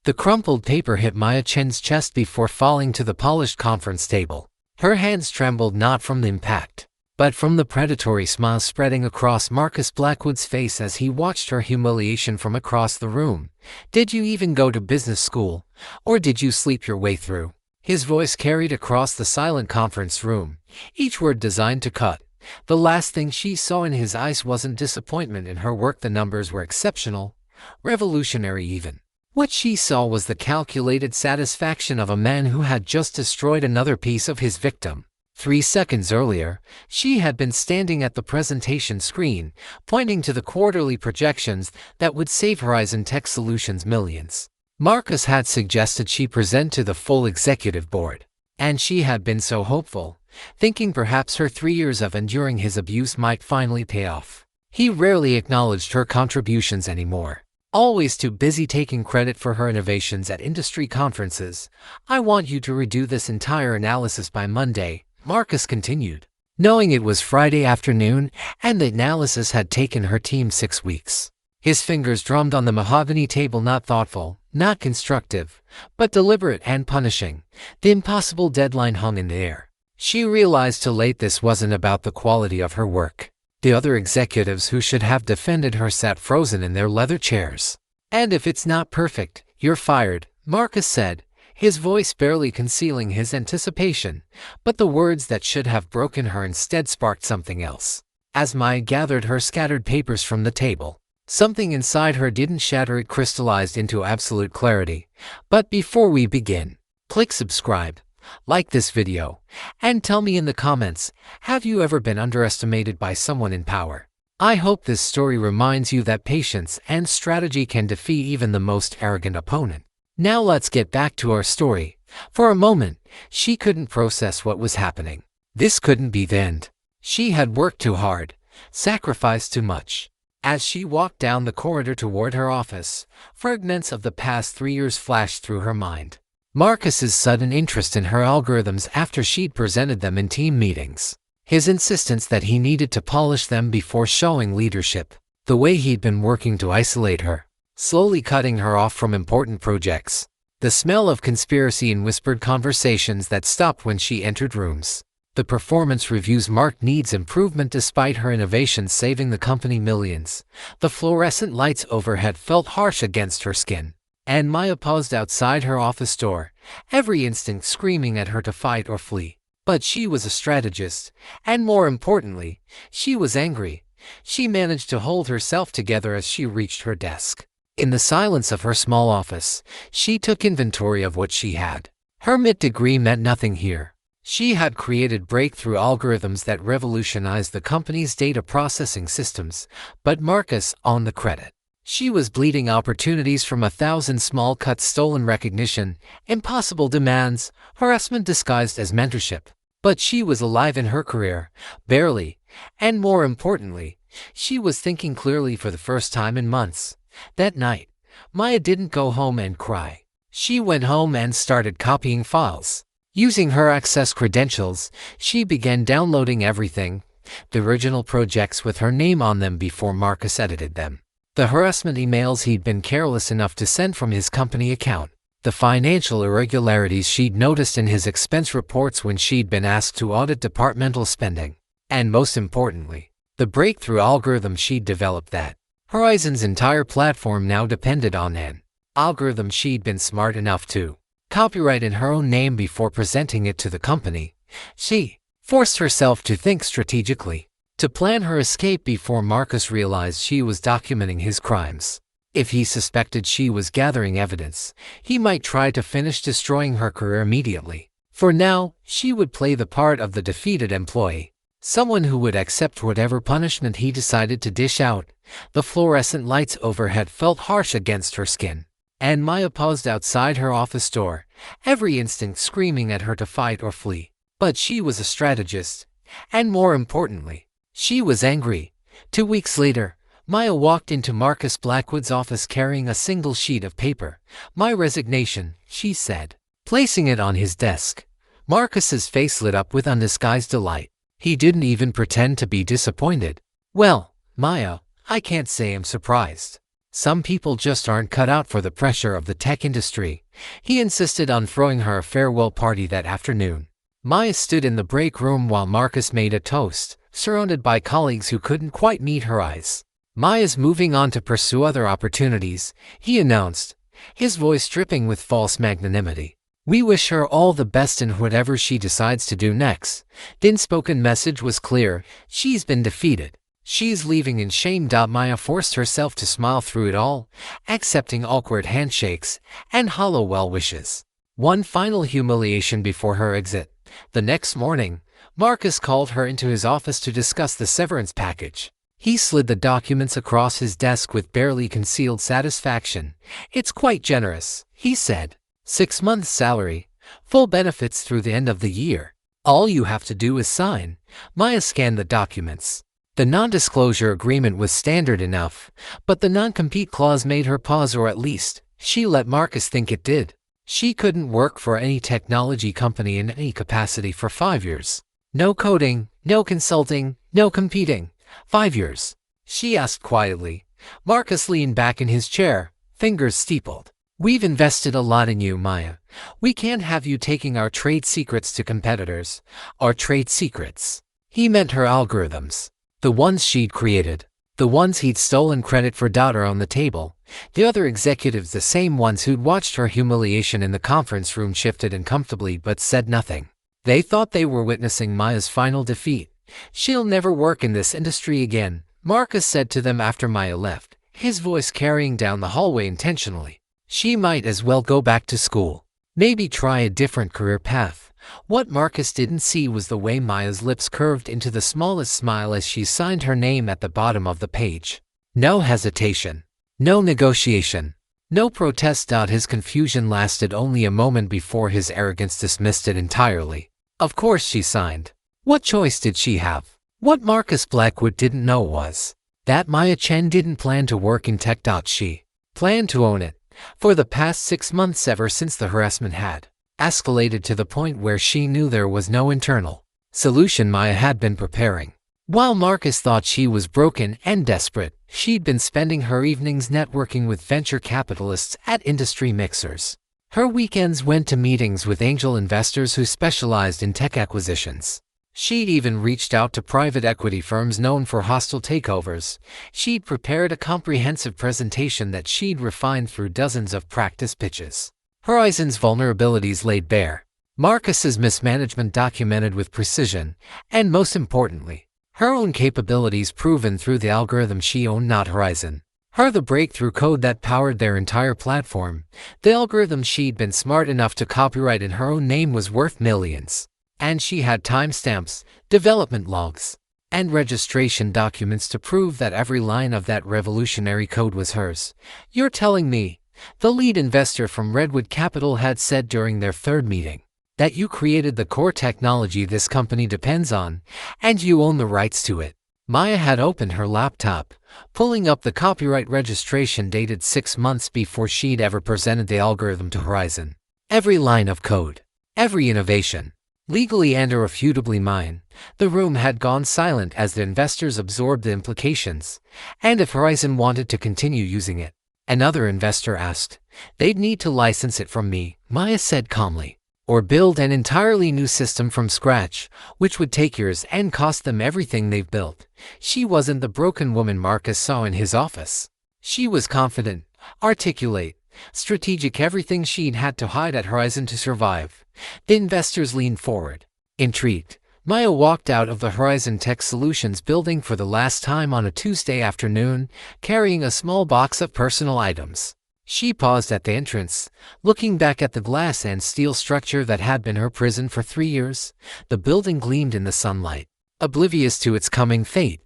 The crumpled paper hit Maya Chen's chest before falling to the polished conference table. Her hands trembled not from the impact, but from the predatory smile spreading across Marcus Blackwood's face as he watched her humiliation from across the room. "Did you even go to business school? Or did you sleep your way through?" His voice carried across the silent conference room, each word designed to cut. The last thing she saw in his eyes wasn't disappointment in her work. The numbers were exceptional, revolutionary even. What she saw was the calculated satisfaction of a man who had just destroyed another piece of his victim. 3 seconds earlier, she had been standing at the presentation screen, pointing to the quarterly projections that would save Horizon Tech Solutions millions. Marcus had suggested she present to the full executive board, and she had been so hopeful, thinking perhaps her 3 years of enduring his abuse might finally pay off. He rarely acknowledged her contributions anymore, always too busy taking credit for her innovations at industry conferences. "I want you to redo this entire analysis by Monday," Marcus continued, knowing it was Friday afternoon and the analysis had taken her team 6 weeks. His fingers drummed on the mahogany table, not thoughtful, not constructive, but deliberate and punishing. The impossible deadline hung in the air. She realized too late this wasn't about the quality of her work. The other executives who should have defended her sat frozen in their leather chairs. "And if it's not perfect, you're fired," Marcus said, his voice barely concealing his anticipation, but the words that should have broken her instead sparked something else. As Maya gathered her scattered papers from the table, something inside her didn't shatter, it crystallized into absolute clarity. "But before we begin, click subscribe, like this video, and tell me in the comments, have you ever been underestimated by someone in power?" I hope this story reminds you that patience and strategy can defeat even the most arrogant opponent. Now let's get back to our story. For a moment, she couldn't process what was happening. This couldn't be the end. She had worked too hard, sacrificed too much. As she walked down the corridor toward her office, fragments of the past 3 years flashed through her mind. Marcus's sudden interest in her algorithms after she'd presented them in team meetings. His insistence that he needed to polish them before showing leadership. The way he'd been working to isolate her, slowly cutting her off from important projects. The smell of conspiracy in whispered conversations that stopped when she entered rooms. The performance reviews marked needs improvement despite her innovations saving the company millions. The fluorescent lights overhead felt harsh against her skin. And Maya paused outside her office door, every instinct screaming at her to fight or flee. But she was a strategist, and more importantly, she was angry. She managed to hold herself together as she reached her desk. In the silence of her small office, she took inventory of what she had. Her MIT degree meant nothing here. She had created breakthrough algorithms that revolutionized the company's data processing systems, but Marcus owned the credit. She was bleeding opportunities from 1,000 small cuts, stolen recognition, impossible demands, harassment disguised as mentorship. But she was alive in her career, barely, and more importantly, she was thinking clearly for the first time in months. That night, Maya didn't go home and cry. She went home and started copying files. Using her access credentials, she began downloading everything, the original projects with her name on them before Marcus edited them. The harassment emails he'd been careless enough to send from his company account. The financial irregularities she'd noticed in his expense reports when she'd been asked to audit departmental spending. And most importantly, the breakthrough algorithm she'd developed that Horizon's entire platform now depended on, an algorithm she'd been smart enough to copyright in her own name before presenting it to the company. She forced herself to think strategically, to plan her escape before Marcus realized she was documenting his crimes. If he suspected she was gathering evidence, he might try to finish destroying her career immediately. For now, she would play the part of the defeated employee, someone who would accept whatever punishment he decided to dish out. The fluorescent lights overhead felt harsh against her skin, and Maya paused outside her office door, every instinct screaming at her to fight or flee. But she was a strategist, and more importantly, she was angry. 2 weeks later, Maya walked into Marcus Blackwood's office carrying a single sheet of paper. "My resignation," she said, placing it on his desk. Marcus's face lit up with undisguised delight. He didn't even pretend to be disappointed. "Well, Maya, I can't say I'm surprised. Some people just aren't cut out for the pressure of the tech industry. He insisted on throwing her a farewell party that afternoon. Maya stood in the break room while Marcus made a toast, surrounded by colleagues who couldn't quite meet her eyes. Maya's moving on to pursue other opportunities, he announced, his voice dripping with false magnanimity. We wish her all the best in whatever she decides to do next. The unspoken message was clear: she's been defeated. She's leaving in shame. Maya forced herself to smile through it all, accepting awkward handshakes and hollow well wishes. One final humiliation before her exit. The next morning, Marcus called her into his office to discuss the severance package. He slid the documents across his desk with barely concealed satisfaction. It's quite generous, he said. 6 months' salary, full benefits through the end of the year. All you have to do is sign. Maya scanned the documents. The non-disclosure agreement was standard enough, but the non-compete clause made her pause, or at least, she let Marcus think it did. She couldn't work for any technology company in any capacity for 5 years. No coding, no consulting, no competing. 5 years. She asked quietly. Marcus leaned back in his chair, fingers steepled. We've invested a lot in you, Maya. We can't have you taking our trade secrets to competitors. Our trade secrets. He meant her algorithms. The ones she'd created. The ones he'd stolen credit for. Are on the table. The other executives, the same ones who'd watched her humiliation in the conference room, shifted uncomfortably but said nothing. They thought they were witnessing Maya's final defeat. She'll never work in this industry again, Marcus said to them after Maya left, his voice carrying down the hallway intentionally. She might as well go back to school. Maybe try a different career path. What Marcus didn't see was the way Maya's lips curved into the smallest smile as she signed her name at the bottom of the page. No hesitation. No negotiation. No protest. His confusion lasted only a moment before his arrogance dismissed it entirely. Of course she signed. What choice did she have? What Marcus Blackwood didn't know was that Maya Chen didn't plan to work in tech. She planned to own it. For the past 6 months, ever since the harassment had escalated to the point where she knew there was no internal solution, Maya had been preparing. While Marcus thought she was broken and desperate, she'd been spending her evenings networking with venture capitalists at industry mixers. Her weekends went to meetings with angel investors who specialized in tech acquisitions. She'd even reached out to private equity firms known for hostile takeovers. She'd prepared a comprehensive presentation that she'd refined through dozens of practice pitches. Horizon's vulnerabilities laid bare. Marcus's mismanagement documented with precision. And most importantly, her own capabilities proven through the algorithm she owned, not Horizon. Her the breakthrough code that powered their entire platform. The algorithm she'd been smart enough to copyright in her own name was worth millions. And she had timestamps, development logs, and registration documents to prove that every line of that revolutionary code was hers. You're telling me, the lead investor from Redwood Capital had said during their third meeting, that you created the core technology this company depends on, and you own the rights to it. Maya had opened her laptop, pulling up the copyright registration dated 6 months before she'd ever presented the algorithm to Horizon. Every line of code, every innovation, legally and irrefutably mine. The room had gone silent as the investors absorbed the implications. And if Horizon wanted to continue using it, another investor asked, they'd need to license it from me, Maya said calmly, or build an entirely new system from scratch, which would take years and cost them everything they've built. She wasn't the broken woman Marcus saw in his office. She was confident, articulate, strategic, everything she'd had to hide at Horizon to survive. The investors leaned forward. Intrigued, Maya walked out of the Horizon Tech Solutions building for the last time on a Tuesday afternoon, carrying a small box of personal items. She paused at the entrance, looking back at the glass and steel structure that had been her prison for 3 years. The building gleamed in the sunlight, oblivious to its coming fate.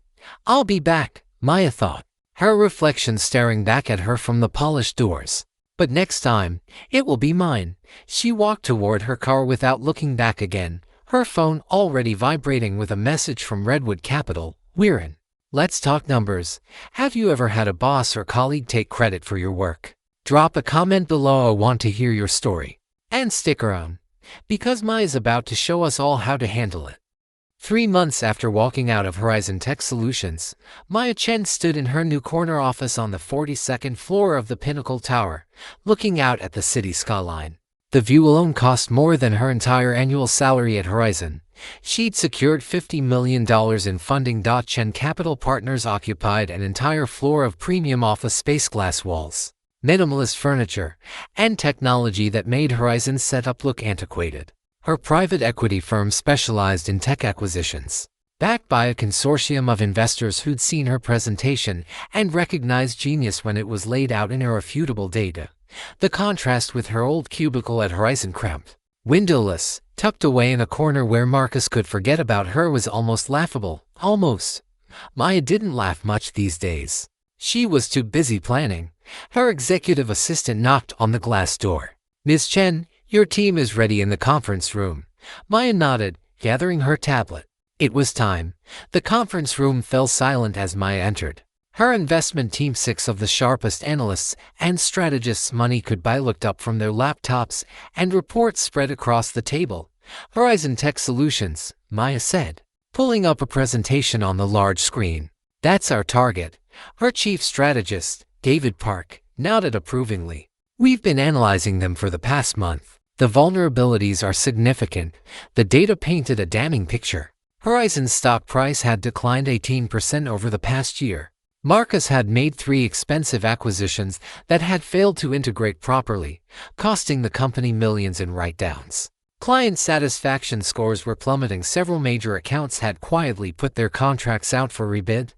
I'll be back, Maya thought, her reflection staring back at her from the polished doors. But next time, it will be mine. She walked toward her car without looking back again, her phone already vibrating with a message from Redwood Capital. We're in. Let's talk numbers. Have you ever had a boss or colleague take credit for your work? Drop a comment below. I want to hear your story. And stick around, because Maya's about to show us all how to handle it. 3 months after walking out of Horizon Tech Solutions, Maya Chen stood in her new corner office on the 42nd floor of the Pinnacle Tower, looking out at the city skyline. The view alone cost more than her entire annual salary at Horizon. She'd secured $50 million in funding. Chen Capital Partners occupied an entire floor of premium office space, glass walls, minimalist furniture, and technology that made Horizon's setup look antiquated. Her private equity firm specialized in tech acquisitions, backed by a consortium of investors who'd seen her presentation and recognized genius when it was laid out in irrefutable data. The contrast with her old cubicle at Horizon, cramped, windowless, tucked away in a corner where Marcus could forget about her, was almost laughable. Almost. Maya didn't laugh much these days. She was too busy planning. Her executive assistant knocked on the glass door. "Ms. Chen, your team is ready in the conference room." Maya nodded, gathering her tablet. It was time. The conference room fell silent as Maya entered. Her investment team, 6 of the sharpest analysts and strategists money could buy, looked up from their laptops, and reports spread across the table. "Horizon Tech Solutions," Maya said, pulling up a presentation on the large screen. "That's our target." Her chief strategist, David Park, nodded approvingly. "We've been analyzing them for the past month. The vulnerabilities are significant." The data painted a damning picture. Horizon's stock price had declined 18% over the past year. Marcus had made 3 expensive acquisitions that had failed to integrate properly, costing the company millions in write-downs. Client satisfaction scores were plummeting. Several major accounts had quietly put their contracts out for rebid.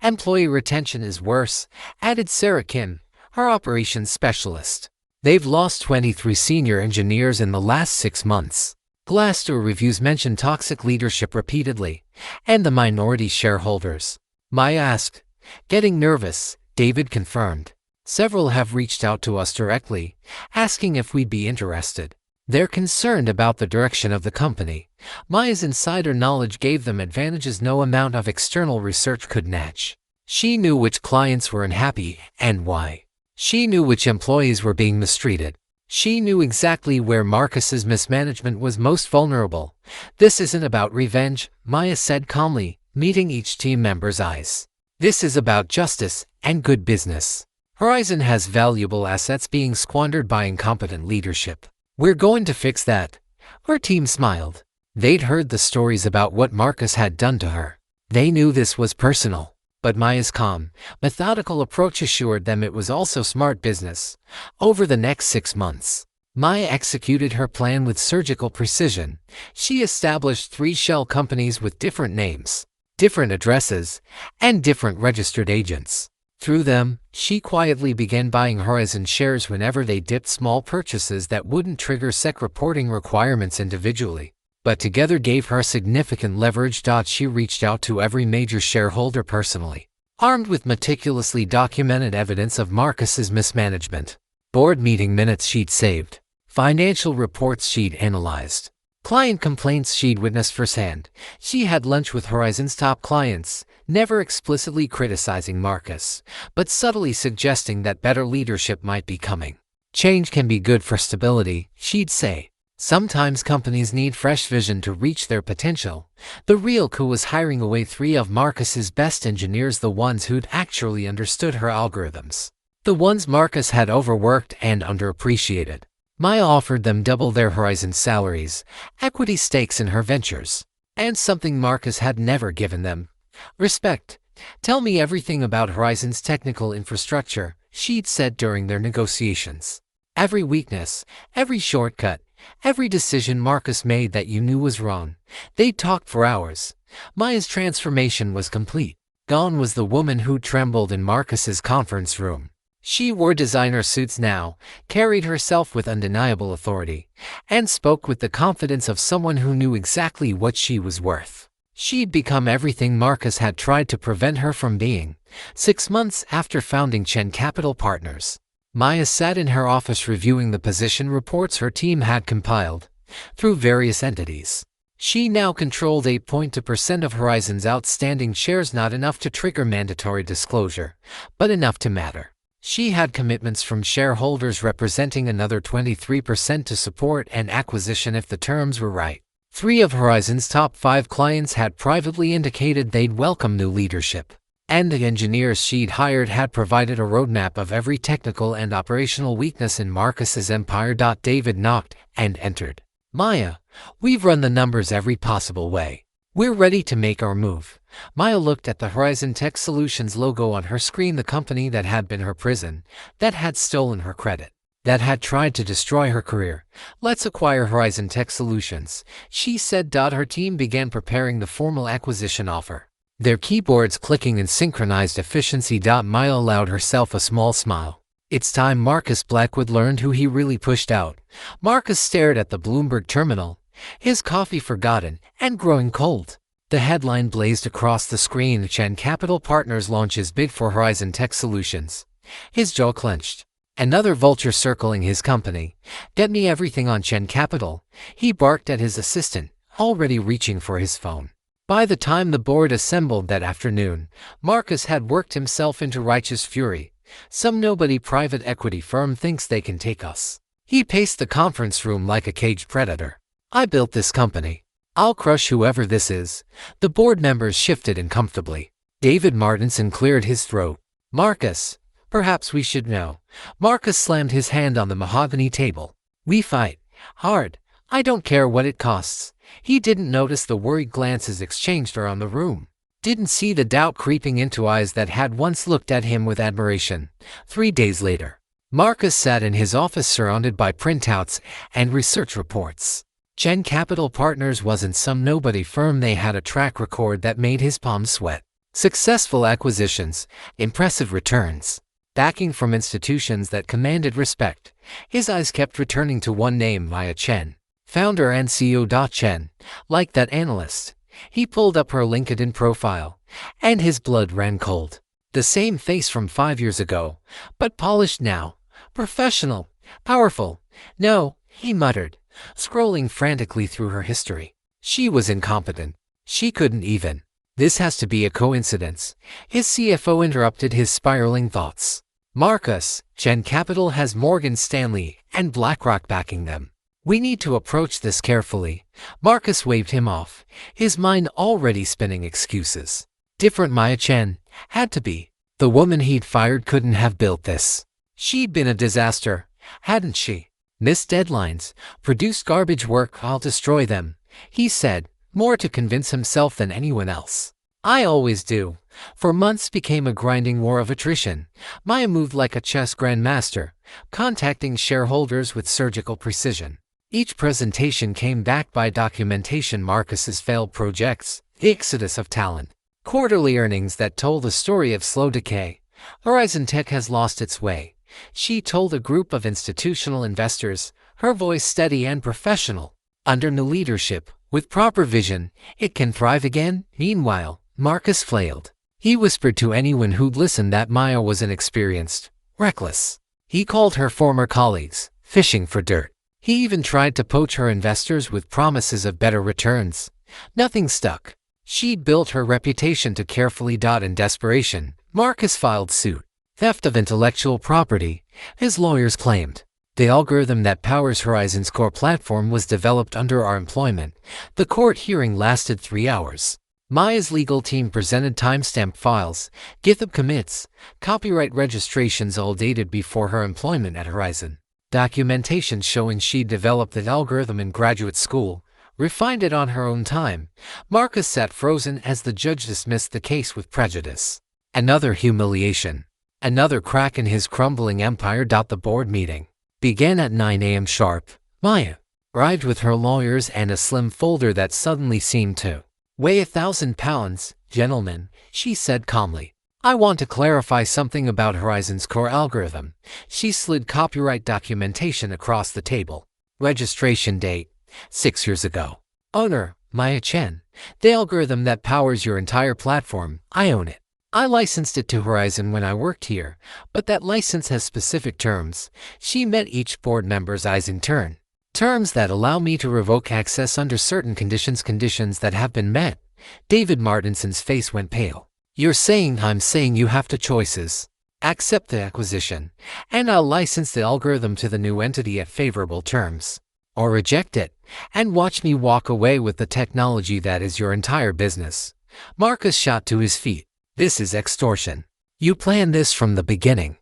"Employee retention is worse," added Sarah Kim, her operations specialist. "They've lost 23 senior engineers in the last 6 months. Glassdoor reviews mention toxic leadership repeatedly, and the minority shareholders." Maya asked. "Getting nervous," David confirmed. "Several have reached out to us directly, asking if we'd be interested. They're concerned about the direction of the company." Maya's insider knowledge gave them advantages no amount of external research could match. She knew which clients were unhappy and why. She knew which employees were being mistreated. She knew exactly where Marcus's mismanagement was most vulnerable. "This isn't about revenge," Maya said calmly, meeting each team member's eyes. "This is about justice and good business. Horizon has valuable assets being squandered by incompetent leadership. We're going to fix that." Her team smiled. They'd heard the stories about what Marcus had done to her. They knew this was personal. But Maya's calm, methodical approach assured them it was also smart business. Over the next 6 months, Maya executed her plan with surgical precision. She established 3 shell companies with different names, different addresses, and different registered agents. Through them, she quietly began buying Horizon shares whenever they dipped, small purchases that wouldn't trigger SEC reporting requirements individually, but together gave her significant leverage. She reached out to every major shareholder personally, armed with meticulously documented evidence of Marcus's mismanagement. Board meeting minutes she'd saved, financial reports she'd analyzed, client complaints she'd witnessed firsthand. She had lunch with Horizon's top clients, never explicitly criticizing Marcus, but subtly suggesting that better leadership might be coming. "Change can be good for stability," she'd say. "Sometimes companies need fresh vision to reach their potential." The real coup was hiring away 3 of Marcus's best engineers, the ones who'd actually understood her algorithms, the ones Marcus had overworked and underappreciated. Maya offered them double their Horizon salaries, equity stakes in her ventures, and something Marcus had never given them: respect. "Tell me everything about Horizon's technical infrastructure," she'd said during their negotiations. "Every weakness, every shortcut, every decision Marcus made that you knew was wrong." They talked for hours. Maya's transformation was complete. Gone was the woman who trembled in Marcus's conference room. She wore designer suits now, carried herself with undeniable authority, and spoke with the confidence of someone who knew exactly what she was worth. She'd become everything Marcus had tried to prevent her from being. 6 months after founding Chen Capital Partners, Maya sat in her office reviewing the position reports her team had compiled through various entities. She now controlled 8.2% of Horizon's outstanding shares, not enough to trigger mandatory disclosure, but enough to matter. She had commitments from shareholders representing another 23% to support an acquisition if the terms were right. 3 of Horizon's top 5 clients had privately indicated they'd welcome new leadership, and the engineers she'd hired had provided a roadmap of every technical and operational weakness in Marcus's empire. David knocked and entered. Maya, we've run the numbers every possible way. We're ready to make our move. Maya looked at the Horizon Tech Solutions logo on her screen, the company that had been her prison, that had stolen her credit, that had tried to destroy her career. Let's acquire Horizon Tech Solutions, she said. Her team began preparing the formal acquisition offer, their keyboards clicking in synchronized efficiency. Maya allowed herself a small smile. It's time Marcus Blackwood learned who he really pushed out. Marcus stared at the Bloomberg terminal, his coffee forgotten and growing cold. The headline blazed across the screen: Chen Capital Partners launches bid for Horizon Tech Solutions. His jaw clenched. Another vulture circling his company. Get me everything on Chen Capital, he barked at his assistant, already reaching for his phone. By the time the board assembled that afternoon, Marcus had worked himself into righteous fury. Some nobody private equity firm thinks they can take us. He paced the conference room like a caged predator. I built this company. I'll crush whoever this is. The board members shifted uncomfortably. David Martinson cleared his throat. Marcus, perhaps we should know. Marcus slammed his hand on the mahogany table. We fight hard. I don't care what it costs. He didn't notice the worried glances exchanged around the room. Didn't see the doubt creeping into eyes that had once looked at him with admiration. 3 days later, Marcus sat in his office surrounded by printouts and research reports. Chen Capital Partners wasn't some nobody firm. They had a track record that made his palms sweat. Successful acquisitions, impressive returns, backing from institutions that commanded respect. His eyes kept returning to one name: Maya Chen, founder and CEO. Chen, like that analyst. He pulled up her LinkedIn profile, and his blood ran cold. The same face from 5 years ago, but polished now. Professional, powerful. No, he muttered, scrolling frantically through her history. She was incompetent. She couldn't even. This has to be a coincidence. His CFO interrupted his spiraling thoughts. Marcus, Chen Capital has Morgan Stanley and BlackRock backing them. We need to approach this carefully. Marcus waved him off, his mind already spinning excuses. Different Maya Chen. Had to be. The woman he'd fired couldn't have built this. She'd been a disaster, hadn't she? Missed deadlines, produced garbage work. I'll destroy them, he said, more to convince himself than anyone else. I always do. For months became a grinding war of attrition. Maya moved like a chess grandmaster, contacting shareholders with surgical precision. Each presentation came backed by documentation: Marcus's failed projects, the exodus of talent, quarterly earnings that told a story of slow decay. Horizon Tech has lost its way, she told a group of institutional investors, her voice steady and professional. Under new leadership, with proper vision, it can thrive again. Meanwhile, Marcus flailed. He whispered to anyone who'd listen that Maya was inexperienced, reckless. He called her former colleagues fishing for dirt. He even tried to poach her investors with promises of better returns. Nothing stuck. She'd built her reputation too carefully. In desperation, Marcus filed suit. Theft of intellectual property, his lawyers claimed. The algorithm that powers Horizon's core platform was developed under our employment. The court hearing lasted 3 hours. Maya's legal team presented timestamped files, GitHub commits, copyright registrations all dated before her employment at Horizon. Documentation showing she'd developed the algorithm in graduate school, refined it on her own time. Marcus sat frozen as the judge dismissed the case with prejudice. Another humiliation. Another crack in his crumbling empire. The board meeting began at 9 a.m. sharp. Maya arrived with her lawyers and a slim folder that suddenly seemed to weigh 1,000 pounds. Gentlemen, she said calmly, I want to clarify something about Horizon's core algorithm. She slid copyright documentation across the table. Registration date, 6 years ago. Owner, Maya Chen. The algorithm that powers your entire platform, I own it. I licensed it to Horizon when I worked here, but that license has specific terms. She met each board member's eyes in turn. Terms that allow me to revoke access under certain conditions that have been met. David Martinson's face went pale. You're saying I'm saying you have two choices. Accept the acquisition, and I'll license the algorithm to the new entity at favorable terms. or reject it, and watch me walk away with the technology that is your entire business. Marcus shot to his feet. This is extortion. You planned this from the beginning.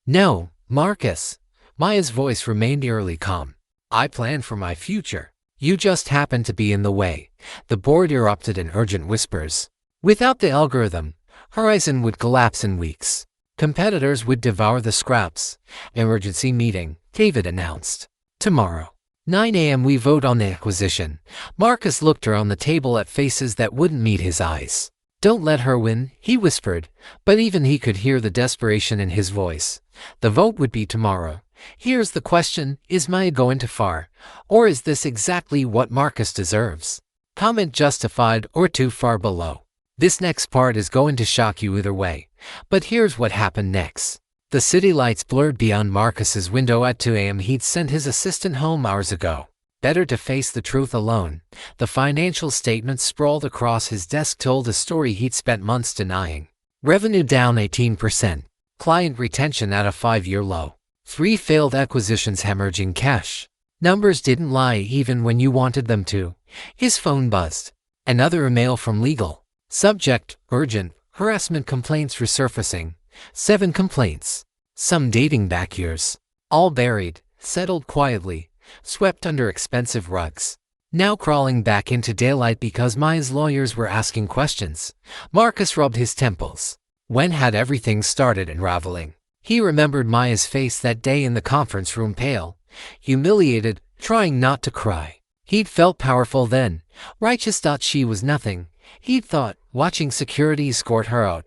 No, Marcus. Maya's voice remained eerily calm. I planned for my future. You just happened to be in the way. The board erupted in urgent whispers. Without the algorithm, Horizon would collapse in weeks. Competitors would devour the scraps. Emergency meeting, David announced. Tomorrow, 9 a.m. we vote on the acquisition. Marcus looked around the table at faces that wouldn't meet his eyes. Don't let her win, he whispered, but even he could hear the desperation in his voice. The vote would be tomorrow. Here's the question, is Maya going too far? Or is this exactly what Marcus deserves? Comment justified or too far below. This next part is going to shock you either way. But here's what happened next. The city lights blurred beyond Marcus's window at 2 a.m. He'd sent his assistant home hours ago. Better to face the truth alone. The financial statements sprawled across his desk told a story he'd spent months denying. Revenue down 18%. Client retention at a 5-year low. 3 failed acquisitions hemorrhaging cash. Numbers didn't lie even when you wanted them to. His phone buzzed. Another email from legal. Subject, urgent, harassment complaints resurfacing. 7 complaints. Some dating back years. All buried, settled quietly, swept under expensive rugs. Now crawling back into daylight because Maya's lawyers were asking questions. Marcus rubbed his temples. When had everything started unraveling? He remembered Maya's face that day in the conference room, pale, humiliated, trying not to cry. He'd felt powerful then, righteous. She was nothing, he'd thought, watching security escort her out.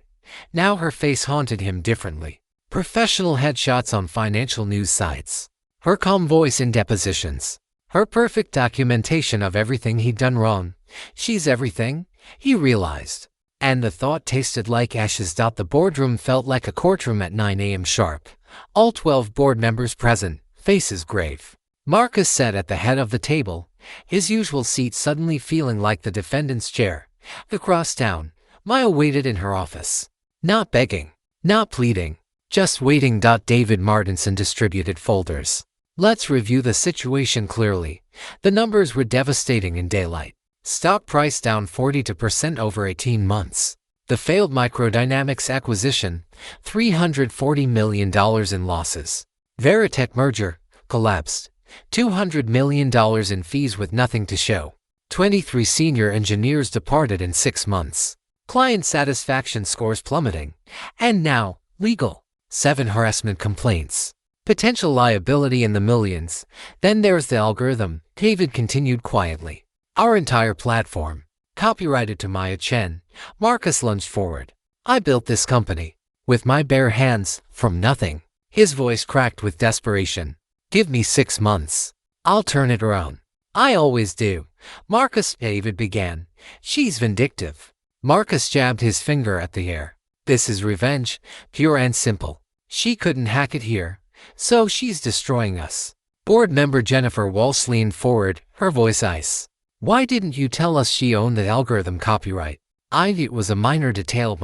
Now her face haunted him differently. Professional headshots on financial news sites. Her calm voice in depositions. Her perfect documentation of everything he'd done wrong. She's everything, he realized. And the thought tasted like ashes. The boardroom felt like a courtroom at 9 a.m. sharp. All 12 board members present, faces grave. Marcus sat at the head of the table, his usual seat suddenly feeling like the defendant's chair. Across town, Maya waited in her office. Not begging, not pleading, just waiting. David Martinson distributed folders. Let's review the situation clearly. The numbers were devastating in daylight. Stock price down 42% over 18 months. The failed Microdynamics acquisition, $340 million in losses. Veritech merger, collapsed. $200 million in fees with nothing to show. 23 senior engineers departed in 6 months. Client satisfaction scores plummeting. And now, legal. 7 harassment complaints. Potential liability in the millions. Then there's the algorithm, David continued quietly. Our entire platform. Copyrighted to Maya Chen. Marcus lunged forward. I built this company. With my bare hands, from nothing. His voice cracked with desperation. Give me 6 months. I'll turn it around. I always do. Marcus, David began. She's vindictive. Marcus jabbed his finger at the air. This is revenge, pure and simple. She couldn't hack it here, so she's destroying us. Board member Jennifer Walsh leaned forward, her voice ice. Why didn't you tell us she owned the algorithm copyright? It was a minor detail.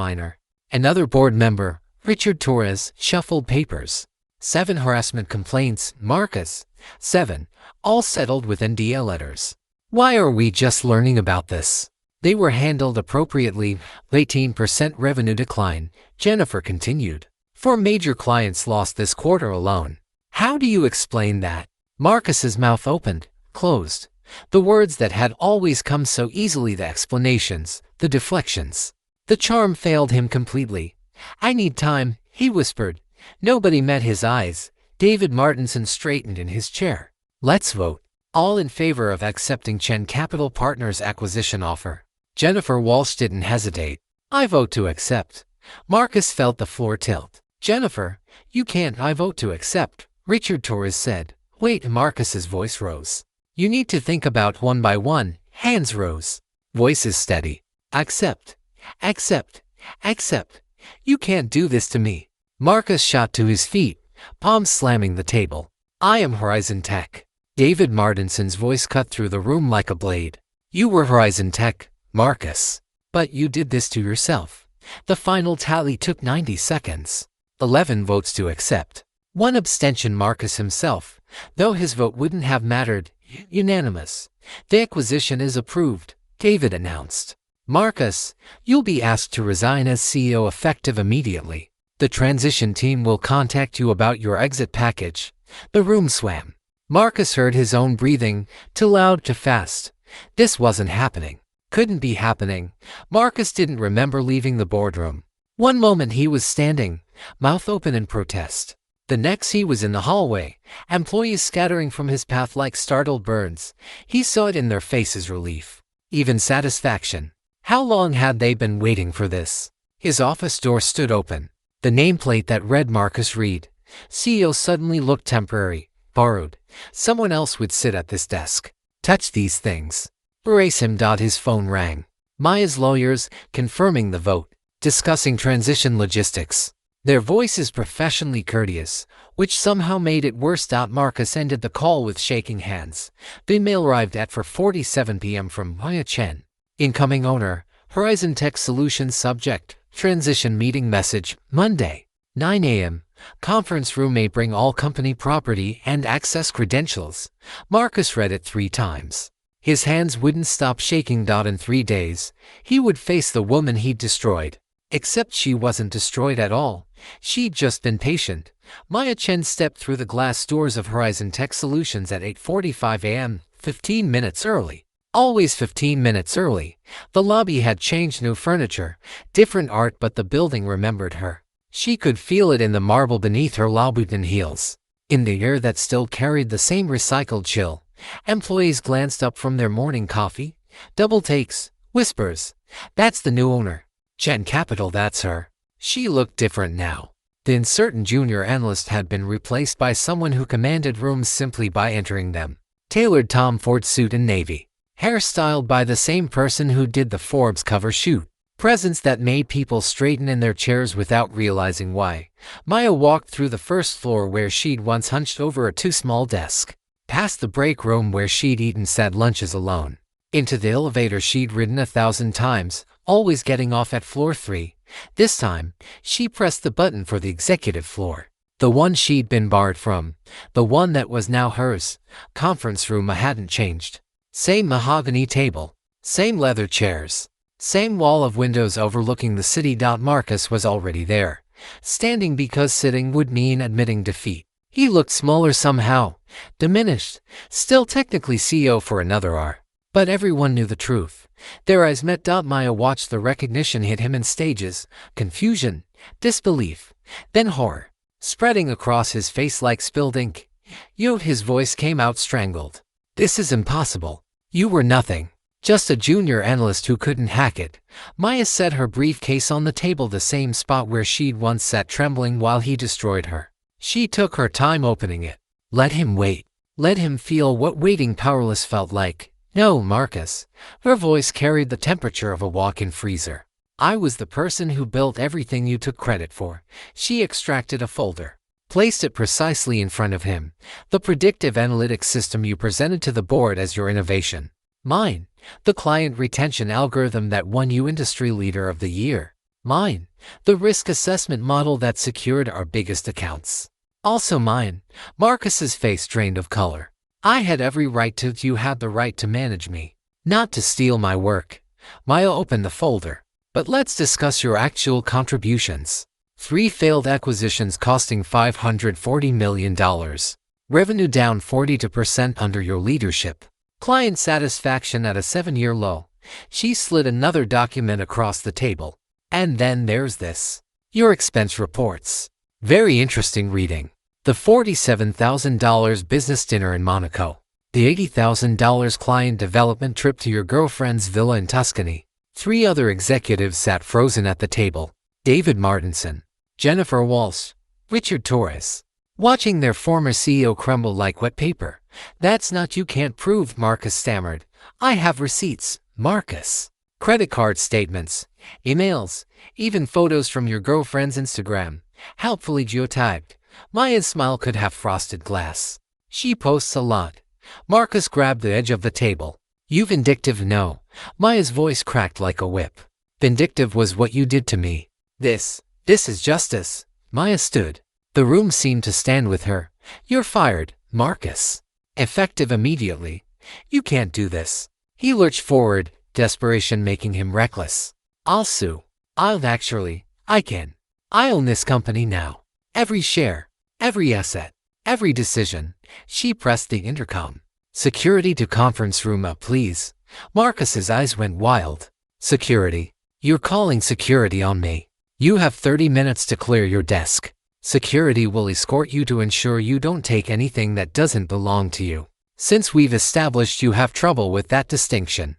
Another board member, Richard Torres, shuffled papers. 7 harassment complaints, Marcus. 7, all settled with NDA letters. Why are we just learning about this? They were handled appropriately. 18% revenue decline, Jennifer continued. 4 major clients lost this quarter alone. How do you explain that? Marcus's mouth opened, closed. The words that had always come so easily, the explanations, the deflections. The charm failed him completely. I need time, he whispered. Nobody met his eyes. David Martinson straightened in his chair. Let's vote. All in favor of accepting Chen Capital Partners' acquisition offer. Jennifer Walsh didn't hesitate. I vote to accept. Marcus felt the floor tilt. Jennifer, you can't. I vote to accept, Richard Torres said. Wait, Marcus's voice rose. You need to think about one by one. Hands rose. Voices steady. Accept. Accept. Accept. You can't do this to me. Marcus shot to his feet, palms slamming the table. I am Horizon Tech. David Martinson's voice cut through the room like a blade. You were Horizon Tech, Marcus. But you did this to yourself. The final tally took 90 seconds. 11 votes to accept. 1 abstention. Marcus himself, though his vote wouldn't have mattered, Unanimous. The acquisition is approved, David announced. Marcus, you'll be asked to resign as CEO effective immediately. The transition team will contact you about your exit package. The room swam. Marcus heard his own breathing, too loud, too fast. This wasn't happening. Couldn't be happening. Marcus didn't remember leaving the boardroom. One moment he was standing, mouth open in protest. The next he was in the hallway, employees scattering from his path like startled birds. He saw it in their faces: relief, even satisfaction. How long had they been waiting for this? His office door stood open. The nameplate that read Marcus Reed, CEO, suddenly looked temporary, borrowed. Someone else would sit at this desk. Touch these things. Erase him. His phone rang. Maya's lawyers, confirming the vote, discussing transition logistics. Their voices professionally courteous, which somehow made it worse. Marcus ended the call with shaking hands. The email arrived at 4:47 p.m. from Maya Chen. Incoming owner, Horizon Tech Solutions. Subject, transition meeting message, Monday, 9 a.m. Conference room may bring all company property and access credentials. Marcus read it 3 times. His hands wouldn't stop shaking. In 3 days, he would face the woman he'd destroyed. Except she wasn't destroyed at all. She'd just been patient. Maya Chen stepped through the glass doors of Horizon Tech Solutions at 8:45 a.m., 15 minutes early. Always 15 minutes early. The lobby had changed, new furniture, different art, but the building remembered her. She could feel it in the marble beneath her Louboutin heels, in the air that still carried the same recycled chill. Employees glanced up from their morning coffee. Double takes, whispers. That's the new owner. Chen Capital, that's her. She looked different now. The uncertain junior analyst had been replaced by someone who commanded rooms simply by entering them. Tailored Tom Ford suit and navy. Hair styled by the same person who did the Forbes cover shoot. Presence that made people straighten in their chairs without realizing why. Maya walked through the first floor where she'd once hunched over a too small desk. Past the break room where she'd eaten sad lunches alone. Into the elevator she'd ridden 1,000 times, always getting off at floor 3. This time, she pressed the button for the executive floor. The one she'd been barred from. The one that was now hers. Conference room hadn't changed. Same mahogany table. Same leather chairs. Same wall of windows overlooking the city. Marcus was already there. Standing because sitting would mean admitting defeat. He looked smaller somehow. Diminished. Still technically CEO for another hour. But everyone knew the truth. Their eyes met. Maya watched the recognition hit him in stages. Confusion. Disbelief. Then horror. Spreading across his face like spilled ink. His voice came out strangled. This is impossible. You were nothing. Just a junior analyst who couldn't hack it. Maya set her briefcase on the table, the same spot where she'd once sat trembling while he destroyed her. She took her time opening it. Let him wait. Let him feel what waiting powerless felt like. No, Marcus. Her voice carried the temperature of a walk-in freezer. I was the person who built everything you took credit for. She extracted a folder. Placed it precisely in front of him. The predictive analytics system you presented to the board as your innovation. Mine. The client retention algorithm that won you Industry Leader of the Year. Mine. The risk assessment model that secured our biggest accounts. Also mine. Marcus's face drained of color. I had every right to. You had the right to manage me. Not to steal my work. Maya opened the folder. But let's discuss your actual contributions. 3 failed acquisitions costing $540 million. Revenue down 42% under your leadership. Client satisfaction at a 7-year low. She slid another document across the table. And then there's this. Your expense reports. Very interesting reading. The $47,000 business dinner in Monaco. The $80,000 client development trip to your girlfriend's villa in Tuscany. 3 other executives sat frozen at the table. David Martinson, Jennifer Walsh, Richard Torres. Watching their former CEO crumble like wet paper. That's not. You can't prove, Marcus stammered. I have receipts, Marcus. Credit card statements, emails, even photos from your girlfriend's Instagram. Helpfully geotyped. Maya's smile could have frosted glass. She posts a lot. Marcus grabbed the edge of the table. You vindictive? No. Maya's voice cracked like a whip. Vindictive was what you did to me. This is justice. Maya stood. The room seemed to stand with her. You're fired, Marcus. Effective immediately. You can't do this. He lurched forward, desperation making him reckless. I'll sue. I can. I own this company now. Every share, every asset, every decision. She pressed the intercom. Security to conference room up, please. Marcus's eyes went wild. Security? You're calling security on me. You have 30 minutes to clear your desk. Security will escort you to ensure you don't take anything that doesn't belong to you, since we've established you have trouble with that distinction.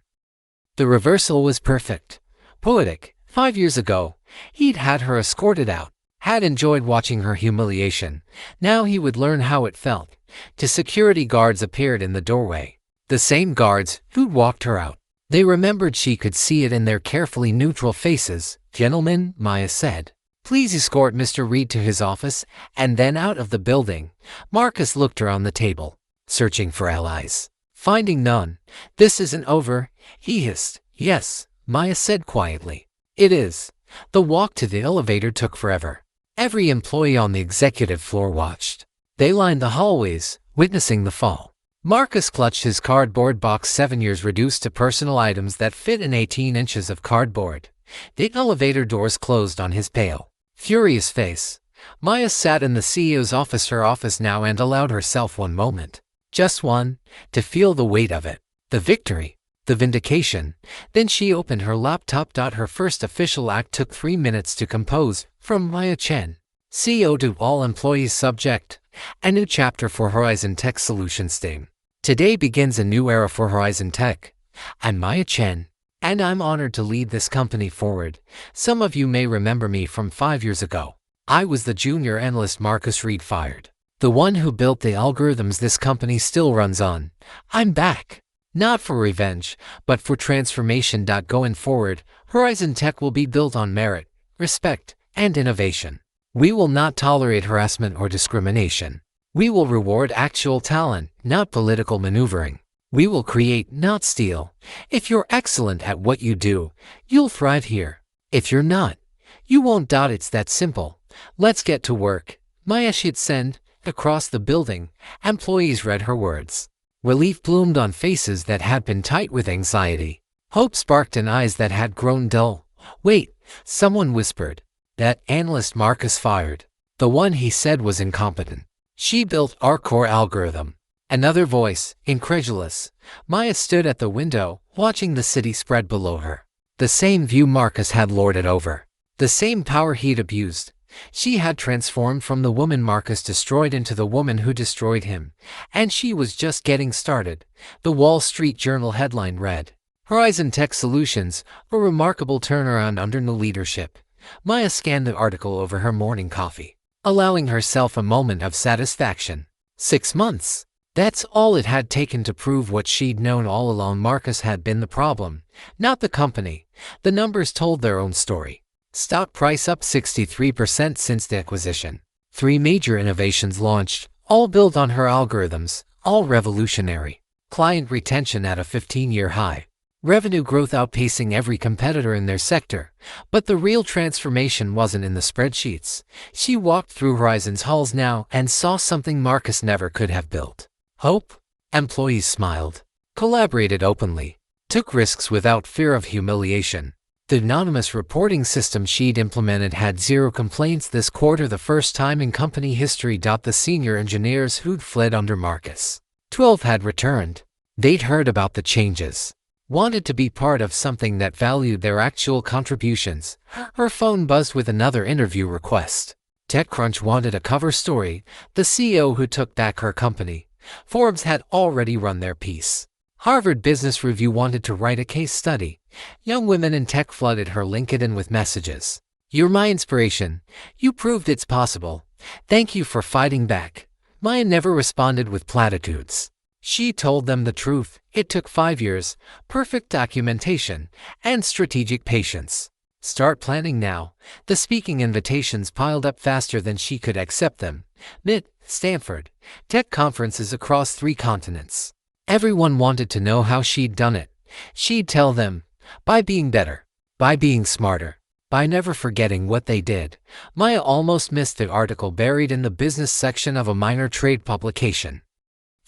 The reversal was perfect. Poetic. 5 years ago, he'd had her escorted out, had enjoyed watching her humiliation. Now he would learn how it felt. Two security guards appeared in the doorway. The same guards who'd walked her out. They remembered, she could see it in their carefully neutral faces. Gentlemen, Maya said, please escort Mr. Reed to his office, and then out of the building. Marcus looked around the table, searching for allies. Finding none. This isn't over, he hissed. Yes, Maya said quietly. It is. The walk to the elevator took forever. Every employee on the executive floor watched. They lined the hallways, witnessing the fall. Marcus clutched his cardboard box, 7 years reduced to personal items that fit in 18 inches of cardboard. The elevator doors closed on his pale, furious face. Maya sat in the CEO's office, her office now, and allowed herself one moment. Just one, to feel the weight of it. The victory. The vindication. Then she opened her laptop. Her first official act took 3 minutes to compose. From Maya Chen, CEO to all employees, subject. A new chapter for Horizon Tech Solutions team. Today begins a new era for Horizon Tech. I'm Maya Chen, and I'm honored to lead this company forward. Some of you may remember me from 5 years ago. I was the junior analyst Marcus Reed fired. The one who built the algorithms this company still runs on. I'm back. Not for revenge, but for transformation. Going forward, Horizon Tech will be built on merit, respect, and innovation. We will not tolerate harassment or discrimination. We will reward actual talent, not political maneuvering. We will create, not steal. If you're excellent at what you do, you'll thrive here. If you're not, you won't. It's that simple. Let's get to work. Maya said. Across the building, employees read her words. Relief bloomed on faces that had been tight with anxiety. Hope sparked in eyes that had grown dull. Wait, someone whispered. That analyst Marcus fired. The one he said was incompetent. She built our core algorithm. Another voice, incredulous. Maya stood at the window, watching the city spread below her. The same view Marcus had lorded over. The same power he'd abused. She had transformed from the woman Marcus destroyed into the woman who destroyed him. And she was just getting started. The Wall Street Journal headline read, Horizon Tech Solutions, a remarkable turnaround under new leadership. Maya scanned the article over her morning coffee, allowing herself a moment of satisfaction. 6 months. That's all it had taken to prove what she'd known all along. Marcus had been the problem, not the company. The numbers told their own story. Stock price up 63% since the acquisition. 3 major innovations launched, all built on her algorithms, all revolutionary. Client retention at a 15-year high. Revenue growth outpacing every competitor in their sector. But the real transformation wasn't in the spreadsheets. She walked through Horizon's halls now and saw something Marcus never could have built. Hope? Employees smiled, collaborated openly, took risks without fear of humiliation. The anonymous reporting system she'd implemented had 0 complaints this quarter, the first time in company history. The senior engineers who'd fled under Marcus, 12 had returned. They'd heard about the changes, wanted to be part of something that valued their actual contributions. Her phone buzzed with another interview request. TechCrunch wanted a cover story, the CEO who took back her company. Forbes had already run their piece. Harvard Business Review wanted to write a case study. Young women in tech flooded her LinkedIn with messages. You're my inspiration. You proved it's possible. Thank you for fighting back. Maya never responded with platitudes. She told them the truth. It took 5 years, perfect documentation, and strategic patience. Start planning now. The speaking invitations piled up faster than she could accept them. MIT, Stanford, tech conferences across 3 continents. Everyone wanted to know how she'd done it. She'd tell them, by being better, by being smarter, by never forgetting what they did. Maya almost missed the article buried in the business section of a minor trade publication.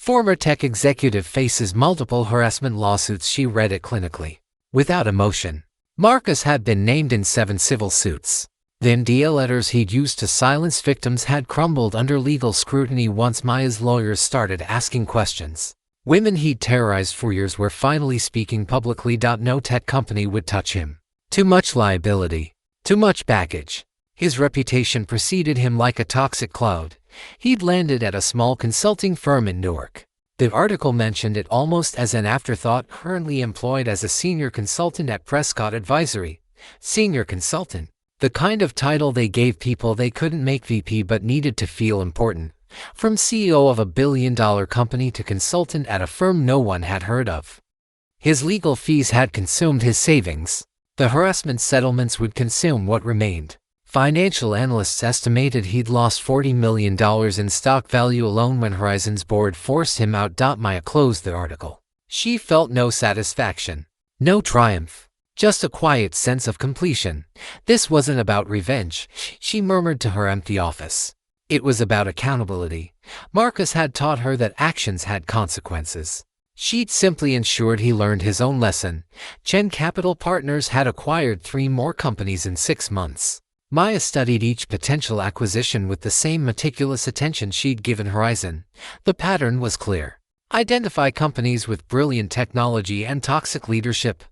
Former tech executive faces multiple harassment lawsuits. She read it clinically, without emotion. Marcus had been named in 7 civil suits. The NDA letters he'd used to silence victims had crumbled under legal scrutiny once Maya's lawyers started asking questions. Women he'd terrorized for years were finally speaking publicly. No tech company would touch him. Too much liability. Too much baggage. His reputation preceded him like a toxic cloud. He'd landed at a small consulting firm in Newark. The article mentioned it almost as an afterthought. Currently employed as a senior consultant at Prescott Advisory. Senior consultant. The kind of title they gave people they couldn't make VP but needed to feel important. From CEO of a billion-dollar company to consultant at a firm no one had heard of. His legal fees had consumed his savings. The harassment settlements would consume what remained. Financial analysts estimated he'd lost $40 million in stock value alone when Horizon's board forced him out. Maya closed the article. She felt no satisfaction, no triumph, just a quiet sense of completion. This wasn't about revenge, she murmured to her empty office. It was about accountability. Marcus had taught her that actions had consequences. She'd simply ensured he learned his own lesson. Chen Capital Partners had acquired 3 more companies in 6 months. Maya studied each potential acquisition with the same meticulous attention she'd given Horizon. The pattern was clear. Identify companies with brilliant technology and toxic leadership.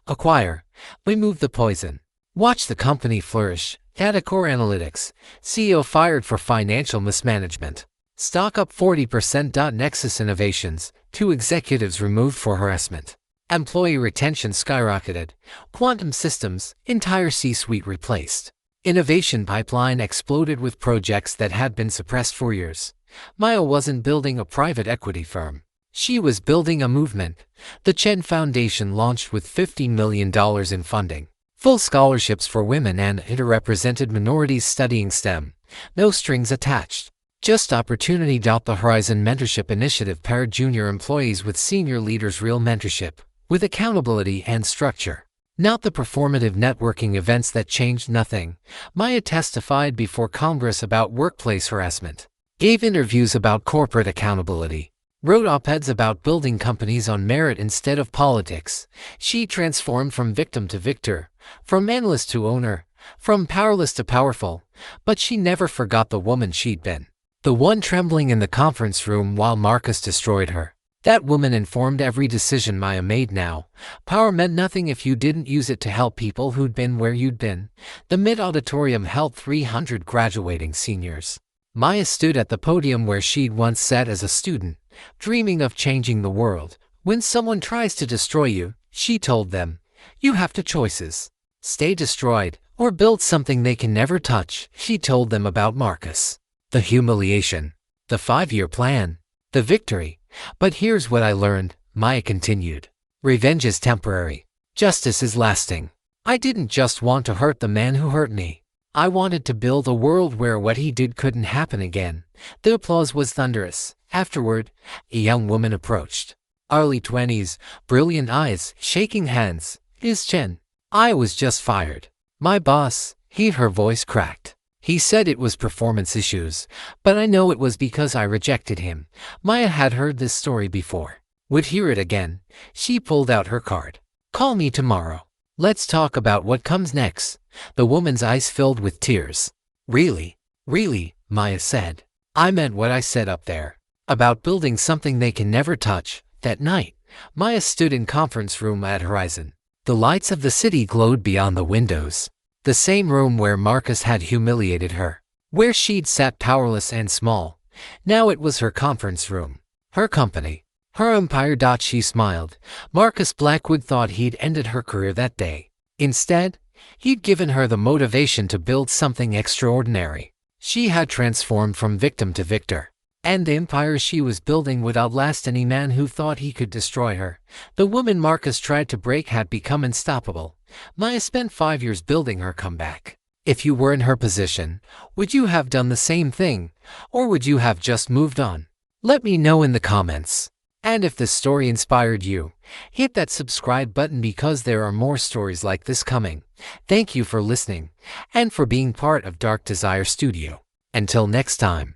Acquire. Remove the poison. Watch the company flourish. Core Analytics. CEO fired for financial mismanagement. Stock up 40%. Nexus Innovations. 2 executives removed for harassment. Employee retention skyrocketed. Quantum Systems. Entire C-suite replaced. Innovation pipeline exploded with projects that had been suppressed for years. Maya wasn't building a private equity firm. She was building a movement. The Chen Foundation launched with $50 million in funding. Full scholarships for women and underrepresented minorities studying STEM. No strings attached. Just opportunity. The Horizon Mentorship Initiative paired junior employees with senior leaders. Real mentorship, with accountability and structure. Not the performative networking events that changed nothing. Maya testified before Congress about workplace harassment. Gave interviews about corporate accountability. Wrote op-eds about building companies on merit instead of politics. She transformed from victim to victor, from analyst to owner, from powerless to powerful. But she never forgot the woman she'd been. The one trembling in the conference room while Marcus destroyed her. That woman informed every decision Maya made now. Power meant nothing if you didn't use it to help people who'd been where you'd been. The mid-auditorium held 300 graduating seniors. Maya stood at the podium where she'd once sat as a student, dreaming of changing the world. When someone tries to destroy you, she told them, you have 2 choices. Stay destroyed, or build something they can never touch. She told them about Marcus. The humiliation. The 5-year plan. The victory. But here's what I learned, Maya continued. Revenge is temporary. Justice is lasting. I didn't just want to hurt the man who hurt me. I wanted to build a world where what he did couldn't happen again. The applause was thunderous. Afterward, a young woman approached. Early 20s, brilliant eyes, shaking hands. Is Chen. I was just fired. My boss, her voice cracked. He said it was performance issues, but I know it was because I rejected him. Maya had heard this story before. Would hear it again. She pulled out her card. Call me tomorrow. Let's talk about what comes next. The woman's eyes filled with tears. Really? Really, Maya said. I meant what I said up there. About building something they can never touch. That night, Maya stood in conference room at Horizon. The lights of the city glowed beyond the windows. The same room where Marcus had humiliated her. Where she'd sat powerless and small. Now it was her conference room. Her company. Her empire. She smiled. Marcus Blackwood thought he'd ended her career that day. Instead, he'd given her the motivation to build something extraordinary. She had transformed from victim to victor. And the empire she was building would outlast any man who thought he could destroy her. The woman Marcus tried to break had become unstoppable. Maya spent 5 years building her comeback. If you were in her position, would you have done the same thing? Or would you have just moved on? Let me know in the comments. And if this story inspired you, hit that subscribe button because there are more stories like this coming. Thank you for listening and for being part of Dark Desire Studio. Until next time.